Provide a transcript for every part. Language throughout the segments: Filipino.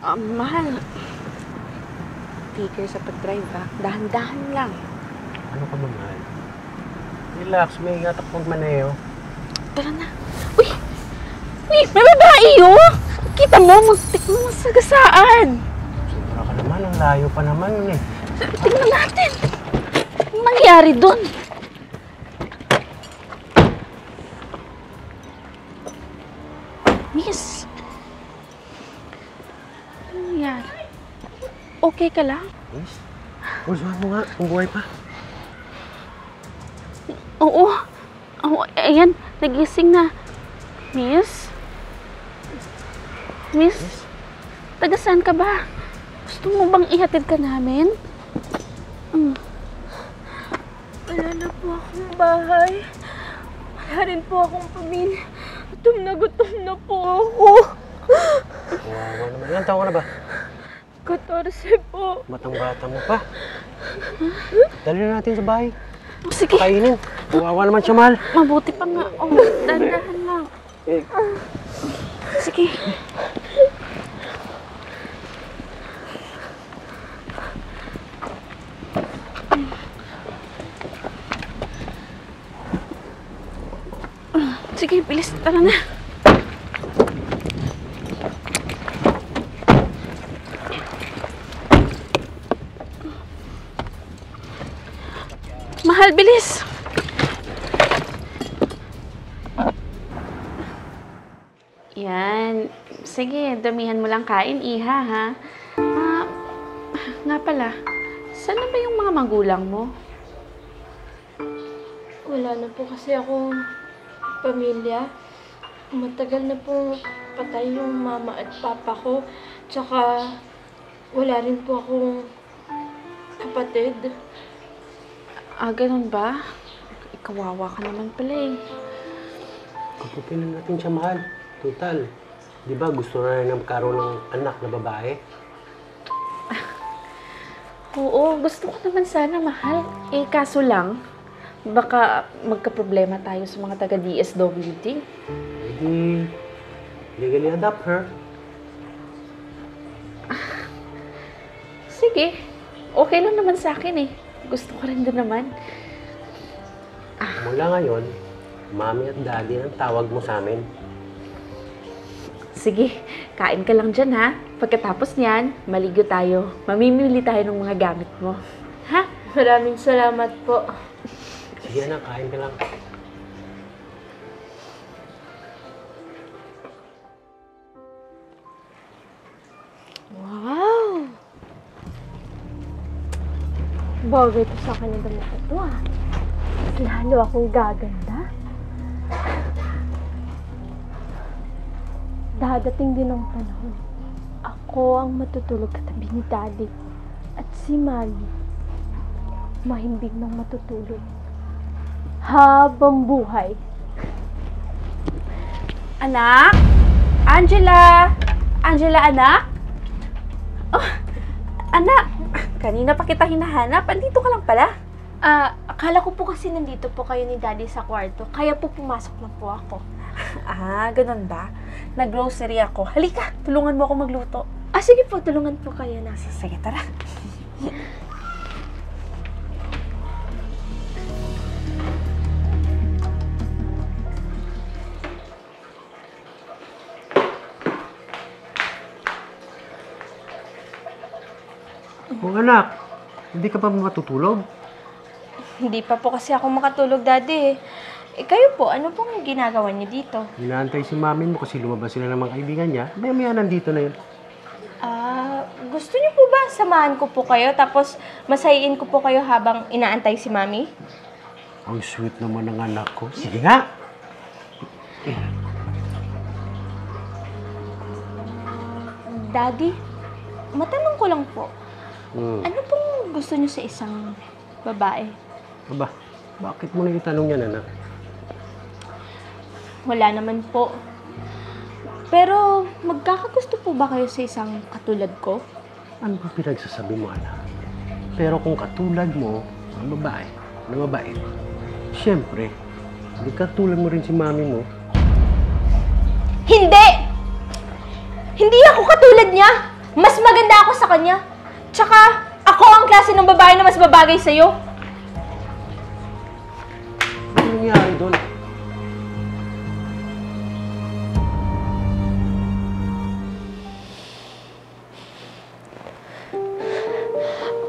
Mahal. Take care sa pag-drive, ha? Dahan-dahan lang. Ano ka ba, mahal? Relax, may ingat ako magmaneho. Tara na. Uy! Uy! May babae yun! Kita mo, magtik mo masagasaan. Sobra ka naman, ang layo pa naman eh. Tingnan natin. Anong nangyari dun? Miss. Anong nangyari? Okay ka lang? Miss, pulsuhan mo nga kung buhay pa. Oo. Oo, ayan. Nagising na. Miss? Miss? Taga saan ka ba? Gusto mo bang ihatid ka namin? Wala na po akong bahay. Wala rin po akong pamilya. Gutom na po ako. Kawawa naman. Ilang taon ka na ba? 14 po. Batang-bata mo pa. Dali na natin sa bahay. Oh, sige. Kainin. Kawawa naman siya, mahal. Mabuti pa nga. Oh, dahan-dahan lang. Sige. Sige, bilis. Tara na. Mahal, bilis. Yan. Sige, damihan mo lang kain, iha, ha? Nga pala, saan na ba yung mga magulang mo? Wala na po kasi akong pamilya. Matagal na po patay yung mama at papa ko. Tsaka wala rin po akong kapatid. Ganun ba? Ikawawa ka naman pala eh. Kapupin na natin siya, mahal. Total. Di ba gusto na rin magkaroon ng anak na babae? Oo, gusto ko naman sana, mahal. Kaso lang, baka magka-problema tayo sa mga taga-DSWD. Hindi. Legally adopt her. Sige, okay lang naman sa akin eh. Gusto ko rin doon naman. Mula ngayon, mami at daddy ang tawag mo sa amin. Sige, kain ka lang dyan ha. Pagkatapos niyan, maligo tayo. Mamimili tayo ng mga gamit mo. Ha? Maraming salamat po. Sige na, kain ka lang. Wow! Bagay to sa akin yung damit na to ah. Lalo akong gaganda. Dadating din ang panahon. Ako ang matutulog katabi ni Daddy. At si Mami, mahimbing nang matutulog. Habang buhay. Anak? Angela? Angela, anak? Oh, anak! Kanina pa kita hinahanap. Andito ka lang pala. Akala ko po kasi nandito po kayo ni Daddy sa kwarto. Kaya po pumasok na po ako. Ganun ba? Nag-grocery ako. Halika, tulungan mo ako magluto. Sige po, tulungan po kayo na. Sige, tara. Oh, anak, hindi ka pa matutulog? Hindi pa po kasi ako makatulog, Daddy. Kayo po, ano pong ginagawa niyo dito? Inaantay si mami mo kasi lumabas sila ng mga kaibigan niya. Maya-maya nandito na yun. Gusto niyo po ba samahan ko po kayo tapos masayiin ko po kayo habang inaantay si Mami? Ang sweet naman ng anak ko. Sige nga! Daddy, matanong ko lang po. Ano pong gusto niyo sa isang babae? Aba, bakit mo naitanong yan, anak? Wala naman po. Pero magkakagusto po ba kayo sa isang katulad ko? Ano ba pinagsasabi mo, anak? Pero kung katulad mo, ang babae, na mabait, siyempre, hindi katulad mo rin si mami mo. Hindi! Hindi ako katulad niya! Mas maganda ako sa kanya. Tsaka, ako ang klase ng babae na mas babagay sa'yo. Ano nangyari doon?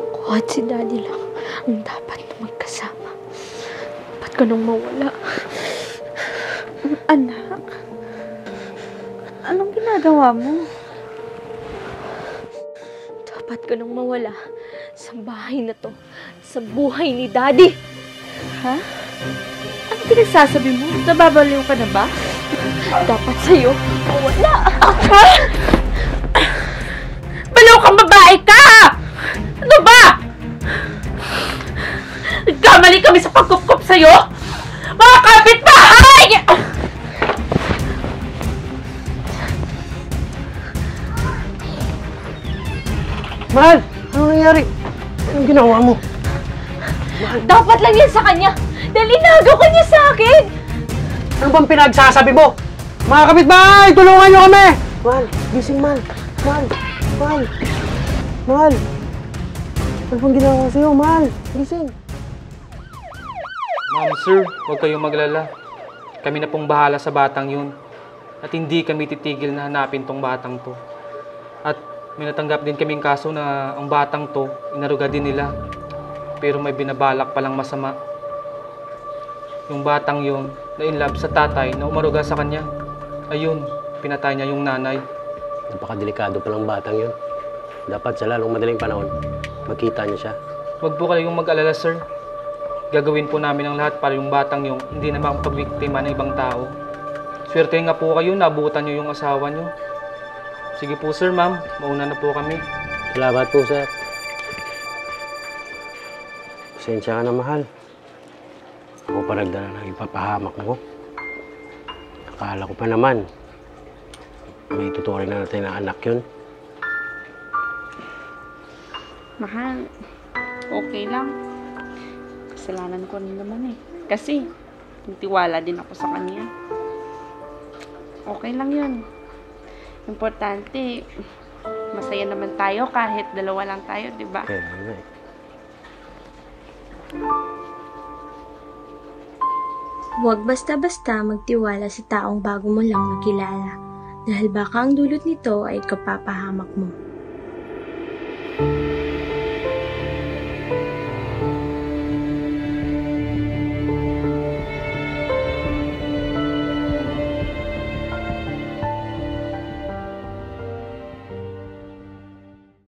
Ako at si Daddy lang ang dapat magkasama. Ba't ka nang mawala? Anak, anong ginagawa mo? Dapat ka nang mawala sa bahay na to. Sa buhay ni Daddy. Ha? Ano pinagsasabi mo? Nababaliw ka na ba? Dapat sa'yo mawala. Ha? Baliw kang babae ka! Ano ba? Nagkamali kami sa pagkukup sa'yo? Mga kapitbahay! Mahal! Ano nangyari? Anong ginawa mo? Dapat lang yan sa kanya. Dahil inagaw ka niya sa akin. Ano bang pinagsasabi mo? Mga kapitbahay! Tulungan niyo kami! Mahal! Gising, Mahal! Mahal! Mahal! Mahal! Ano bang ginawa ko sa'yo, Mahal? Gising! Ma'am, sir, huwag kayong maglala. Kami na pong bahala sa batang yun. At hindi kami titigil na hanapin tong batang to. At may natanggap din kaming kaso na ang batang to, inaruga din nila. Pero may binabalak palang masama. Yung batang yun, na in love sa tatay na umaruga sa kanya. Ayun, pinatay niya yung nanay. Napakadelikado pa ng batang yun. Dapat sa lalong madaling panahon, magkita niya siya. Huwag po kayong mag-alala, sir. Gagawin po namin ang lahat para yung batang yung hindi na makapag-biktima ng ibang tao. Swerte nga po kayo, nabutan nyo yung asawa nyo. Sige po, sir, ma'am. Mauna na po kami. Salamat po, sir. Pasensya ka na, Mahal. Ako pa nagdala ng ipapahamak mo. Akala ko pa naman, may tuturing na natin na anak yun. Mahal, okay lang. Kasalanan ko rin naman eh. Kasi, nagtiwala din ako sa kanya. Okay lang yun. Importante, masaya naman tayo kahit dalawa lang tayo, di ba? Kaya nga eh. Huwag basta-basta magtiwala sa taong bago mo lang nakilala dahil baka ang dulot nito ay kapapahamak mo.